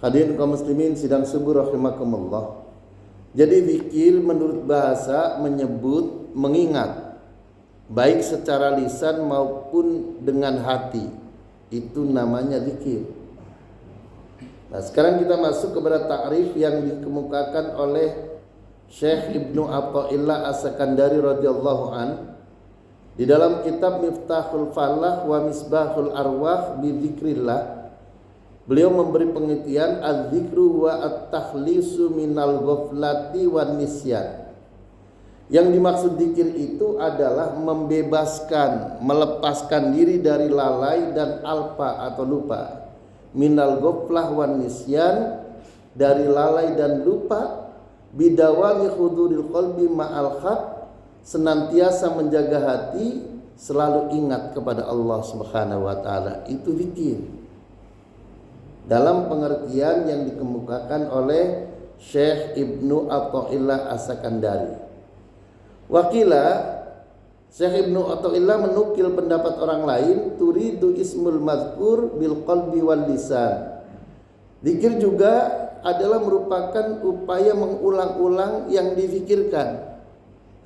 Hadirin kaum muslimin sidang subuh rahimakumullah. Jadi zikir menurut bahasa menyebut mengingat, baik secara lisan maupun dengan hati. Itu namanya zikir. Nah, sekarang kita masuk kepada ta'rif yang dikemukakan oleh Syekh Ibnu Athaillah As-Sakandari radhiyallahu an di dalam kitab Miftahul Falah wa Misbahul Arwah bi Dzikrillah. Beliau memberi pengertian az-zikru wa at-takhlisu minal ghaflati wan nisyan. Yang dimaksud zikir itu adalah membebaskan, melepaskan diri dari lalai dan alpa atau lupa. Minal ghaflah wan nisyan, dari lalai dan lupa, bidawami huduril qalbi ma'al haq, senantiasa menjaga hati, selalu ingat kepada Allah Subhanahu wa taala. Itu zikir. Dalam pengertian yang dikemukakan oleh Syekh Ibnu Athaillah As-Sakandari. Wakila Syekh Ibnu Athaillah menukil pendapat orang lain, turidu ismul mazkur bil qalbi wal lisan. Zikir juga adalah merupakan upaya mengulang-ulang yang dizikirkan.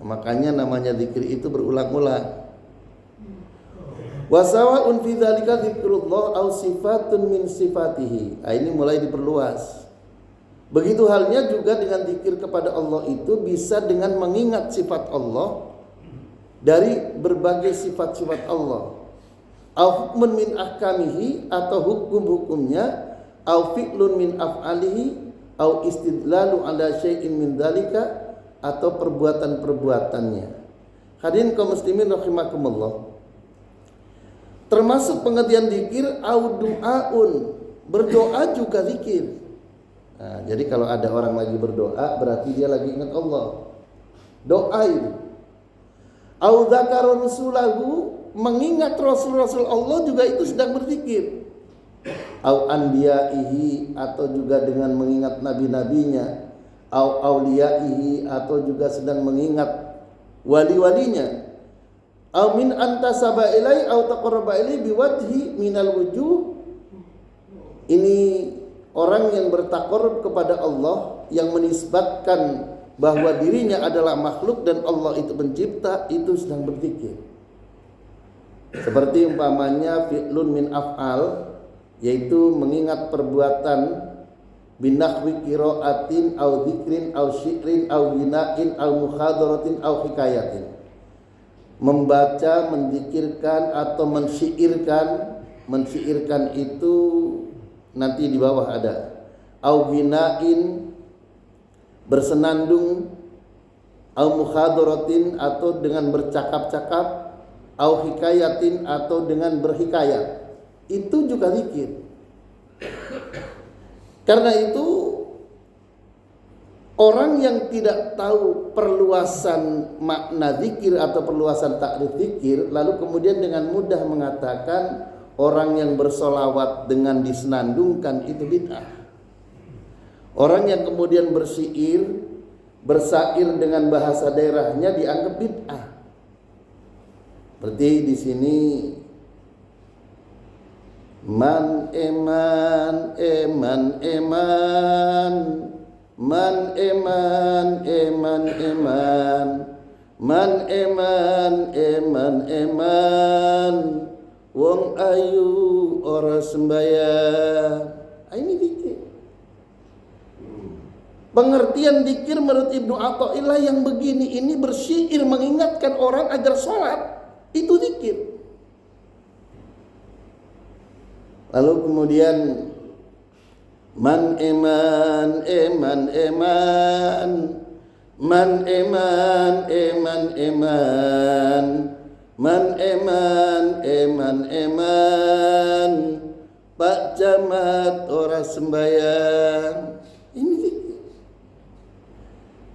Makanya namanya zikir itu berulang-ulang. Wa sawa'un fi dzalika dzikrullah aw sifatun min sifatihi. Ini mulai diperluas. Begitu halnya juga dengan zikir kepada Allah itu bisa dengan mengingat sifat Allah dari berbagai sifat-sifat Allah. Aw hukmun min ahkamihi, atau hukum-hukumnya, aw fi'lun min af'alihi, aw istidlalu ala syai'in min dzalika, atau perbuatan-perbuatannya. Hadirin kaum muslimin rahimakumullah. Termasuk pengertian zikir au du'aun, berdoa juga zikir. Nah, jadi kalau ada orang lagi berdoa berarti dia lagi ingat Allah. Doa itu. Au dzakara rusulahu, mengingat rasul-rasul Allah juga itu sedang berzikir. Au anbiyaihi, atau juga dengan mengingat nabi-nabinya. Au auliyaihi, atau juga sedang mengingat wali-walinya. Au min antasaba ilai au taqarraba ilai biwajhi minal wujuh. Ini orang yang bertaqarrub kepada Allah, yang menisbatkan bahwa dirinya adalah makhluk dan Allah itu pencipta, itu sedang berzikir. Seperti umpamanya fi'lun min af'al, yaitu mengingat perbuatan, binahwi qiraatin au dzikrin au syi'rin au ghinain au muhadaratin au hikayatin. Membaca, menzikirkan atau mensyairkan. Mensyairkan itu nanti di bawah ada. Au ghinain, bersenandung. Au muhadaratin, atau dengan bercakap-cakap. Au hikayatin, atau dengan berhikayat. Itu juga zikir. Karena itu orang yang tidak tahu perluasan makna zikir atau perluasan takrif zikir, lalu kemudian dengan mudah mengatakan orang yang bersolawat dengan disenandungkan itu bid'ah. Orang yang kemudian bersair dengan bahasa daerahnya dianggap bid'ah. Berarti di sini man eman eman eman, man eman eman eman, man eman eman eman, wong ayu ora sembayang. Ini zikir. Pengertian zikir menurut Ibnu Athaillah yang begini ini bersyair mengingatkan orang agar sholat, itu zikir. Lalu kemudian man eman eman eman, man eman eman eman, man eman eman eman, Pak Camat ora sembayang. Ini zikir.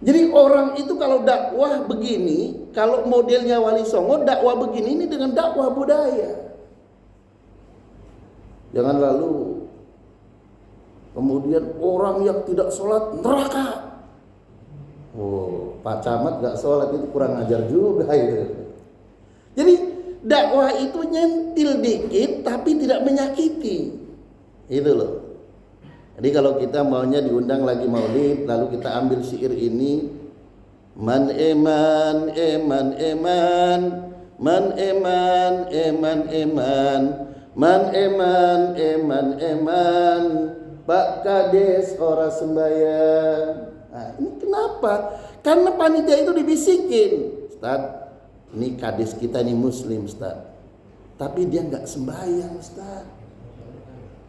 Jadi orang itu kalau dakwah begini, kalau modelnya Wali Songo dakwah begini, ini dengan dakwah budaya. Jangan lalu kemudian orang yang tidak sholat neraka. Oh, Pak Camat gak sholat itu kurang ajar juga itu. Jadi dakwah itu nyentil dikit tapi tidak menyakiti. Itu loh. Jadi kalau kita maunya diundang lagi maulid, lalu kita ambil syair ini, man eman eman eman, man eman eman eman, man eman eman eman, Pak Kades ora sembahyang. Nah, ini kenapa? Karena panitia itu dibisikin, Ustaz, ini kades kita nih muslim, Ustaz, tapi dia nggak sembahyang, Ustaz.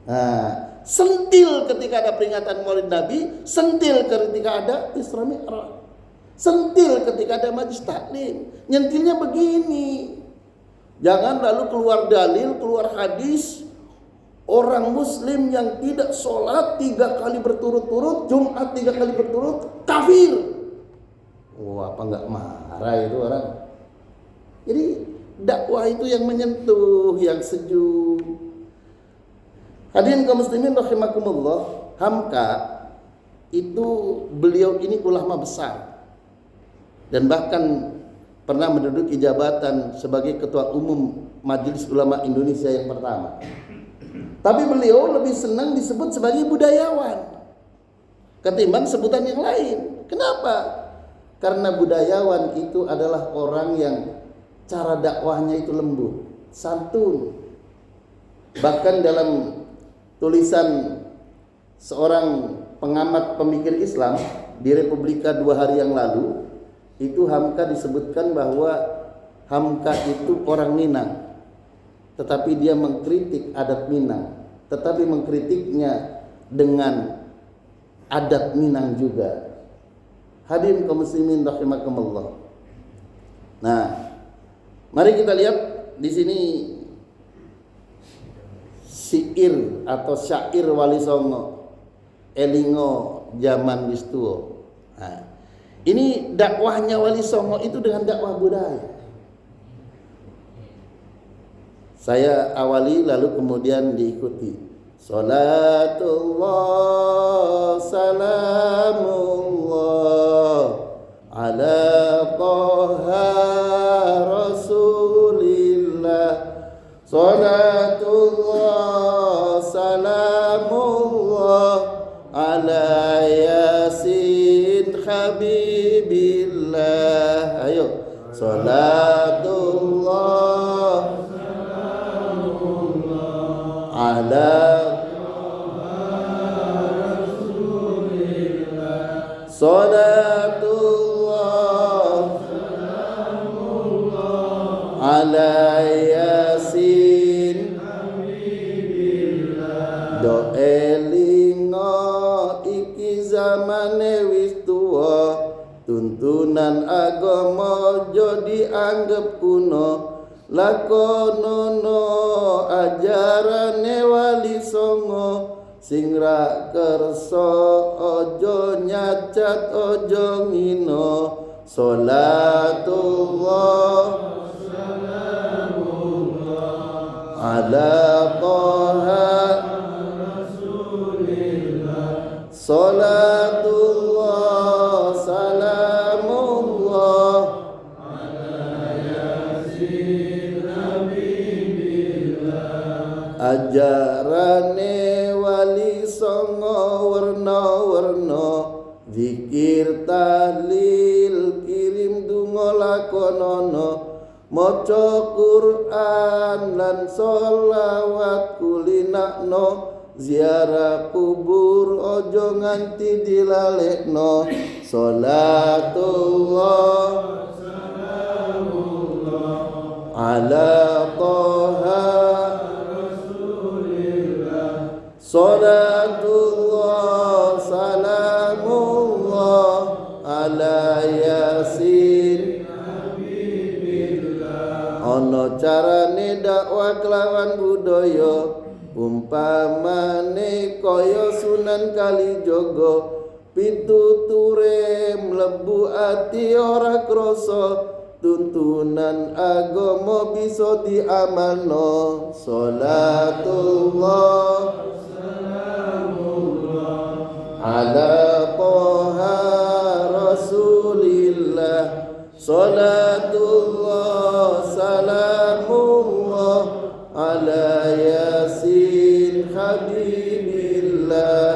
Nah, sentil ketika ada peringatan Maulid Nabi, sentil ketika ada Isra Mi'raj, sentil ketika ada majlis taklim. Nyentilnya begini. Jangan lalu keluar dalil, keluar hadis, orang muslim yang tidak sholat 3 kali berturut-turut, Jumat 3 kali berturut, kafir. Wah, apa nggak marah itu orang? Jadi dakwah itu yang menyentuh, yang sejuk. Hadirin kaum muslimin rahimakumullah, Hamka itu beliau ini ulama besar dan bahkan pernah menduduki jabatan sebagai ketua umum Majelis Ulama Indonesia yang pertama. Tapi beliau lebih senang disebut sebagai budayawan ketimbang sebutan yang lain. Kenapa? Karena budayawan itu adalah orang yang cara dakwahnya itu lembut, santun. Bahkan dalam tulisan seorang pengamat pemikir Islam di Republika 2 hari yang lalu, itu Hamka disebutkan bahwa Hamka itu orang Minang, tetapi dia mengkritik adat Minang, tetapi mengkritiknya dengan adat Minang juga. Hadirin kaum muslimin rahimakumullah. Nah, mari kita lihat di sini syair atau syair Wali Songo elingo zaman wis tuwa. Nah, ini dakwahnya Wali Songo itu dengan dakwah budaya. Saya awali lalu kemudian diikuti. Salatullah salamullah ala Taha Rasulillah. Salatullah salamullah ala Yasin Habibillah. Ayo. Salatullah salamullah ala Rasulillah. Salatullah salamullah ala Yasin Habibillah. Do elingo iki zamane wis tuwa, tuntunan agama aja dianggep kuno. Lakonono ajarane Wali Songo, sing ra kersa aja nyacat aja ngino. Salatullah salamullah ala Taha Rasulillah. Salatullah salamullah ala Yasin Habibillah. Ajarane Wali Songo werna-werna, zikir tahlil kirim donga lakonono, maca Quran lan sholawat kulinakno, ziarah kubur ojo nganti dilalekno. Salatullah salamullah ala Taha Rasulillah. Salatullah salamullah ala Yasin Habibillah. Ono carane dakwah kelawan budaya, umpamane kaya Sunan Kalijaga, pituture mlebu ati ora krasa, tuntunan agama bisa diamalno. Salatullah salamullah ala Taha Rasulillah. Salatullah salamullah ala Yasin Habibillah.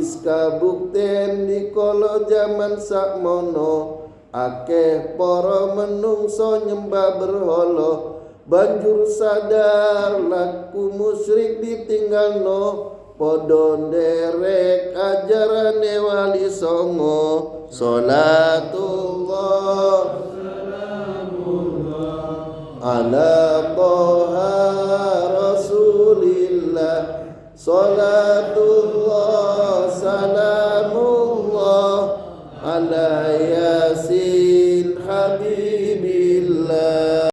wis kabukten dikala jaman sakmono akeh para menungso nyembah berhala banjur sadar laku musyrik ditinggalno padha nderek ajarane wali songo salatullah ala toha rasulillah salatullah salamullah ala ya